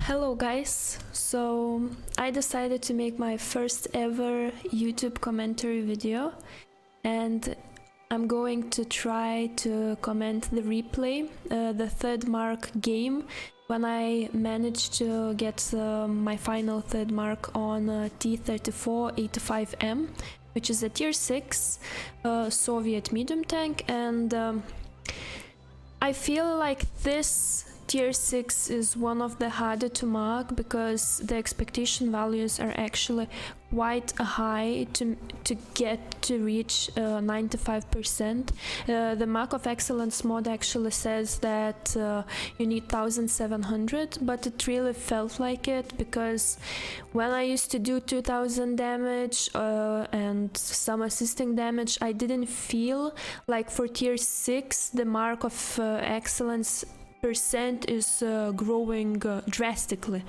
Hello guys, so I decided to make my first ever YouTube commentary video, and I'm going to try to comment the replay, the third mark game, when I managed to get my final third mark on T-34-85M, which is a tier 6 Soviet medium tank, and I feel like this tier 6 is one of the harder to mark because the expectation values are actually quite high to get to reach 95%. The mark of excellence mod actually says that you need 1700, but it really felt like it because when I used to do 2000 damage and some assisting damage, I didn't feel like for tier 6 the mark of excellence percent is growing drastically.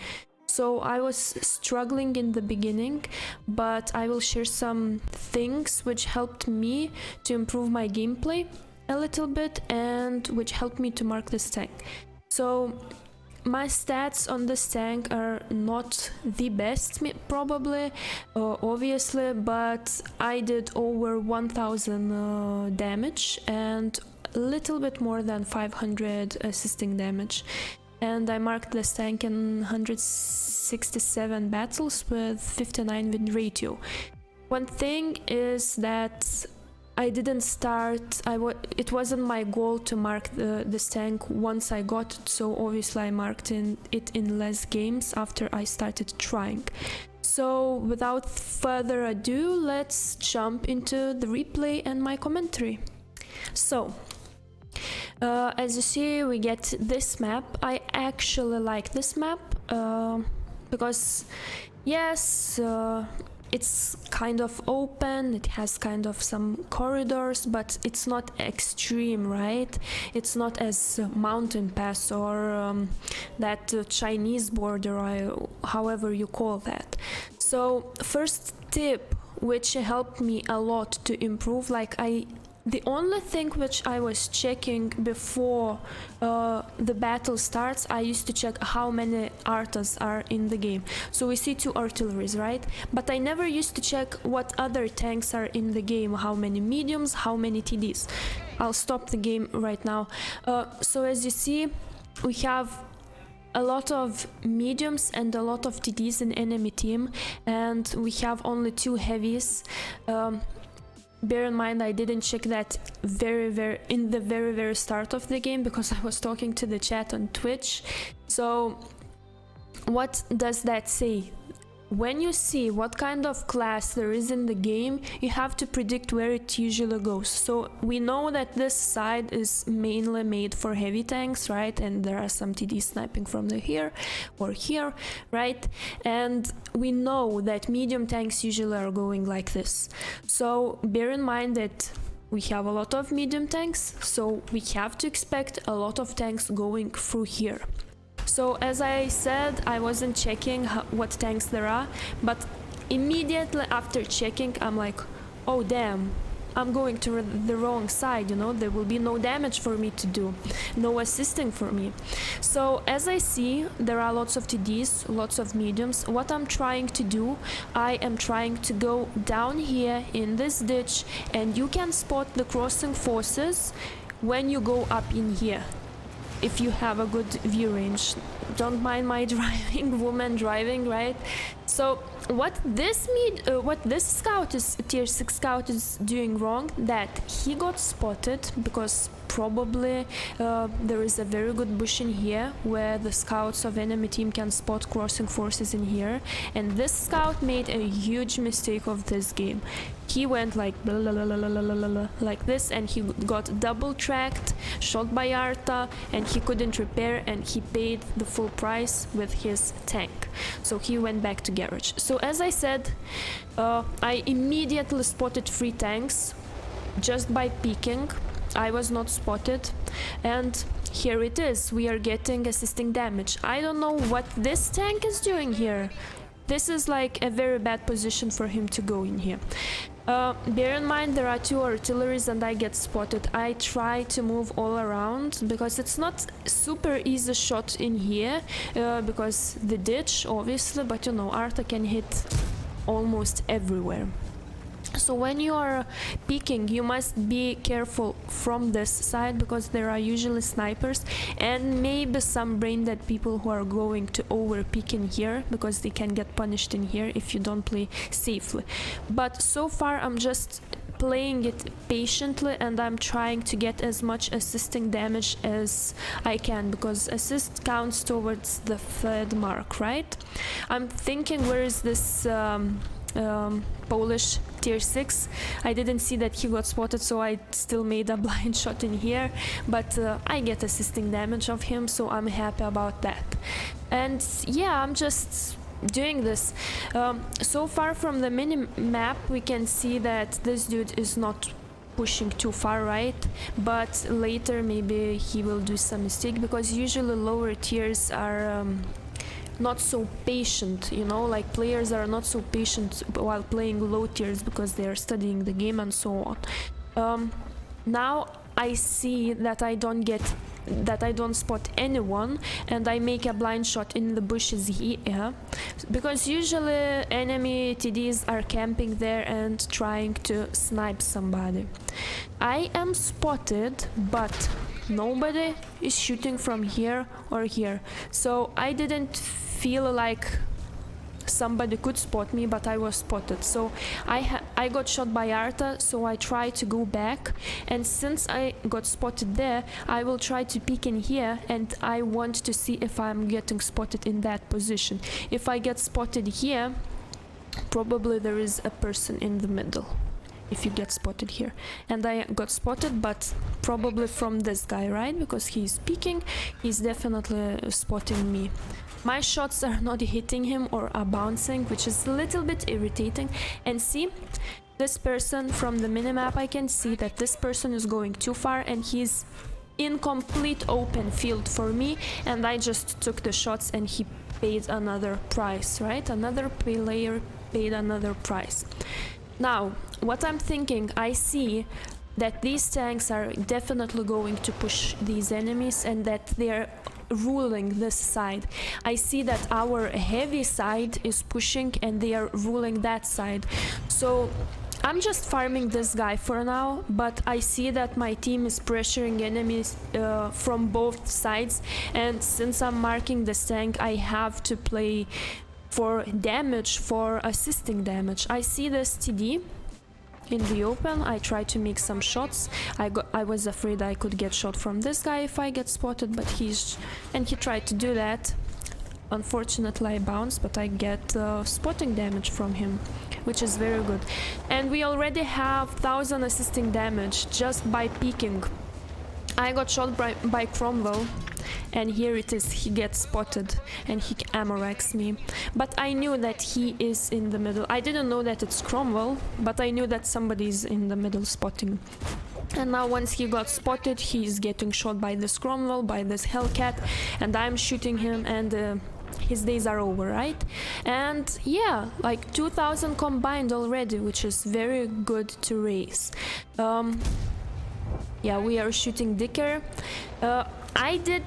So I was struggling in the beginning, but I will share some things which helped me to improve my gameplay a little bit and which helped me to mark this tank. So my stats on this tank are not the best probably, obviously, but I did over 1000 damage and a little bit more than 500 assisting damage, and I marked this tank in 167 battles with 59 win ratio. One thing is that I didn't start, it wasn't my goal to mark this tank once I got it, so obviously I marked it in less games after I started trying. So without further ado, let's jump into the replay and my commentary. So as you see, we get this map. I actually like this map because yes, it's kind of open, it has kind of some corridors, but it's not extreme, right? It's not as mountain pass or that Chinese border, however you call that. So first tip which helped me a lot to improve, the only thing which I was checking before the battle starts, I used to check how many artas are in the game. So we see 2 artilleries, right? But I never used to check what other tanks are in the game, how many mediums, how many TDs. I'll stop the game right now. So as you see, we have a lot of mediums and a lot of TDs in enemy team, and we have only 2 heavies. Bear in mind, I didn't check that in the very start of the game because I was talking to the chat on Twitch. So what does that say? When you see what kind of class there is in the game, you have to predict where it usually goes. So we know that this side is mainly made for heavy tanks, right? And there are some TD sniping from here or here, right? And we know that medium tanks usually are going like this. So bear in mind that we have a lot of medium tanks, so we have to expect a lot of tanks going through here. So as I said, I wasn't checking what tanks there are, but immediately after checking, I'm like, oh damn, I'm going to the wrong side, you know, there will be no damage for me to do, no assisting for me. So as I see, there are lots of TDs, lots of mediums. What I'm trying to do, I am trying to go down here in this ditch, and you can spot the crossing forces when you go up in here, if you have a good view range. Don't mind my driving, woman driving, right? So what this scout is, tier 6 scout is doing wrong, that he got spotted because probably there is a very good bush in here where the scouts of enemy team can spot crossing forces in here, and this scout made a huge mistake of this game. He went like blah, blah, blah, blah, blah, blah, blah, like this, and he got double tracked, shot by Arta, and he couldn't repair, and he paid the full price with his tank. So he went back to garage. So as I said, I immediately spotted 3 tanks just by peeking. I was not spotted, and here it is, we are getting assisting damage. I don't know what this tank is doing here. This is like a very bad position for him to go in here. Bear in mind there are 2 artilleries and I get spotted. I try to move all around because it's not super easy shot in here because the ditch obviously, but you know, Arta can hit almost everywhere. So when you are peeking, you must be careful from this side because there are usually snipers and maybe some brain dead people who are going to over peek in here because they can get punished in here if you don't play safely. But so far I'm just playing it patiently and I'm trying to get as much assisting damage as I can because assist counts towards the 3rd mark, right? I'm thinking, where is this Polish tier 6? I didn't see that he got spotted, so I still made a blind shot in here, but I get assisting damage of him, so I'm happy about that. And yeah, I'm just doing this. So far from the mini map we can see that this dude is not pushing too far, right? But later maybe he will do some mistake because usually lower tiers are not so patient, you know, like players are not so patient while playing low tiers because they are studying the game and so on. Now I see that I don't spot anyone and I make a blind shot in the bushes here because usually enemy TDs are camping there and trying to snipe somebody. I am spotted, but nobody is shooting from here or here, so I didn't feel like somebody could spot me, but I was spotted. So I got shot by Arta, so I try to go back, and since I got spotted there, I will try to peek in here and I want to see if I'm getting spotted in that position. If I get spotted here, probably there is a person in the middle. If you get spotted here, and I got spotted, but probably from this guy, right? Because he's peeking, he's definitely spotting me. My shots are not hitting him or are bouncing, which is a little bit irritating. And see, this person from the minimap, I can see that this person is going too far and he's in complete open field for me, and I just took the shots and he paid another price, right? Another player paid another price. Now, what I'm thinking, I see that these tanks are definitely going to push these enemies and that they're ruling this side. I see that our heavy side is pushing and they are ruling that side. So I'm just farming this guy for now, but I see that my team is pressuring enemies from both sides, and since I'm marking this tank, I have to play for damage, for assisting damage. I see this TD in the open. I try to make some shots. I was afraid I could get shot from this guy if I get spotted, but he tried to do that. Unfortunately I bounced, but I get spotting damage from him, which is very good. And we already have 1000 assisting damage just by peeking. I got shot by Cromwell, and here it is, he gets spotted and he ammo racks me. But I knew that he is in the middle. I didn't know that it's Cromwell, but I knew that somebody's in the middle spotting. And now once he got spotted, he's getting shot by this Cromwell, by this Hellcat, and I'm shooting him, and his days are over, right? And yeah, like 2000 combined already, which is very good to raise. Yeah, we are shooting Dicker. I did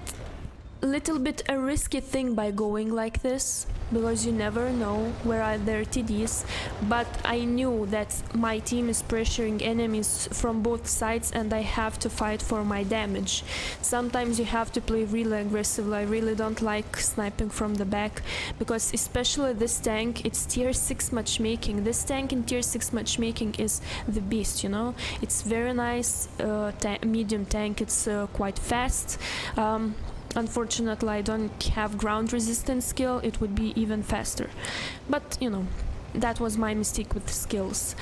a little bit a risky thing by going like this, because you never know where are their TDs, but I knew that my team is pressuring enemies from both sides and I have to fight for my damage. Sometimes you have to play really aggressively. I really don't like sniping from the back, because especially this tank, it's tier 6 matchmaking. This tank in tier 6 matchmaking is the beast, you know? It's very nice medium tank, it's quite fast. Unfortunately, I don't have ground resistance skill. It would be even faster. But, you know, that was my mistake with the skills.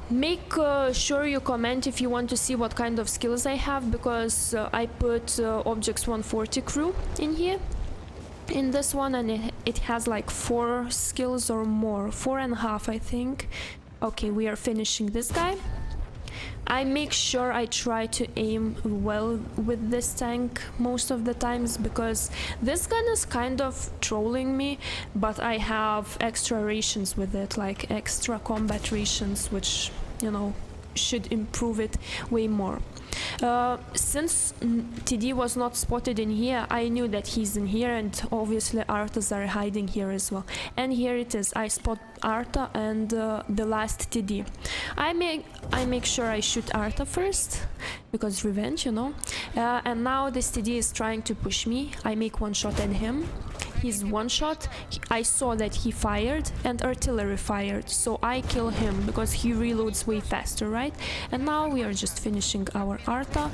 Make sure you comment if you want to see what kind of skills I have, because I put Objects 140 crew in here. In this one, and it has like 4 skills or more. 4.5, I think. Okay, we are finishing this guy. I make sure I try to aim well with this tank most of the times, because this gun is kind of trolling me, but I have extra rations with it, like extra combat rations, which, you know, should improve it way more. Since TD was not spotted in here, I knew that he's in here, and obviously Arthas are hiding here as well. And here it is, I spot Artha and the last TD. I make sure I shoot Artha first, because revenge, you know. And now this TD is trying to push me. I make one shot at him. He's one shot. I saw that he fired and artillery fired, so I kill him because he reloads way faster, right? And now we are just finishing our Artha,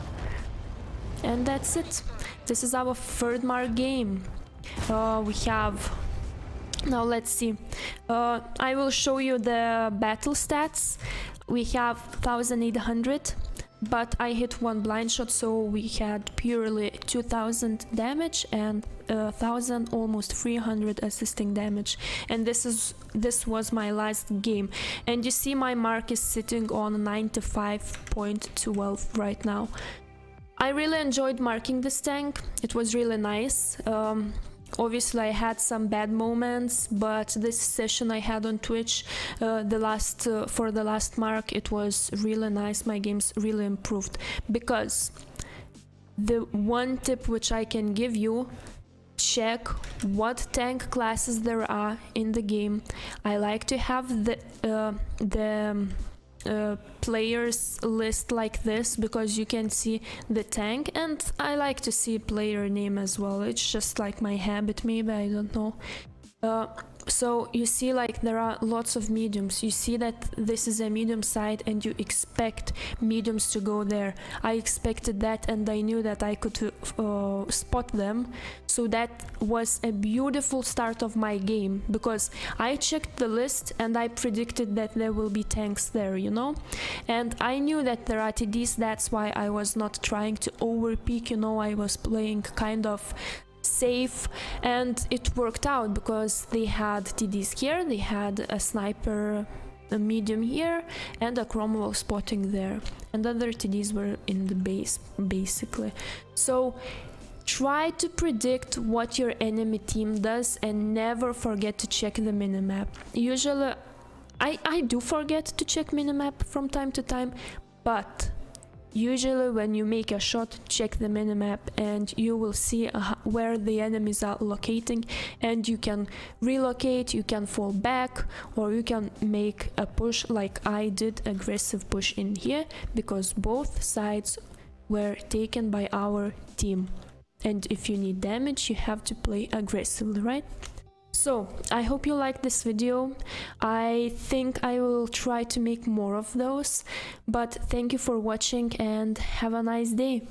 and that's it. This is our third mark game. We have, now let's see, I will show you the battle stats. We have 1800, but I hit one blind shot, so we had purely 2000 damage and 1000, almost 300 assisting damage. And this was my last game, and you see my mark is sitting on 95.12 right now. I really enjoyed marking this tank. It was really nice. Obviously I had some bad moments, but this session I had on Twitch, for the last mark, it was really nice. My games really improved, because the one tip which I can give you: check what tank classes there are in the game. I like to have the players list like this, because you can see the tank, and I like to see player name as well. It's just like my habit, maybe, I don't know. So you see, like, there are lots of mediums. You see that this is a medium side, and you expect mediums to go there. I expected that, and I knew that I could spot them. So that was a beautiful start of my game, because I checked the list and I predicted that there will be tanks there, you know. And I knew that there are TDs. That's why I was not trying to overpeak, you know. I was playing kind of safe, and it worked out, because they had TDs here, they had a sniper, a medium here, and a Cromwell spotting there, and other TDs were in the base, basically. So try to predict what your enemy team does, and never forget to check the minimap. Usually I do forget to check minimap from time to time, but usually when you make a shot, check the minimap, and you will see where the enemies are locating, and you can relocate, you can fall back, or you can make a push like I did, aggressive push in here, because both sides were taken by our team. And if you need damage, you have to play aggressively, right? So, I hope you liked this video. I think I will try to make more of those, but thank you for watching and have a nice day.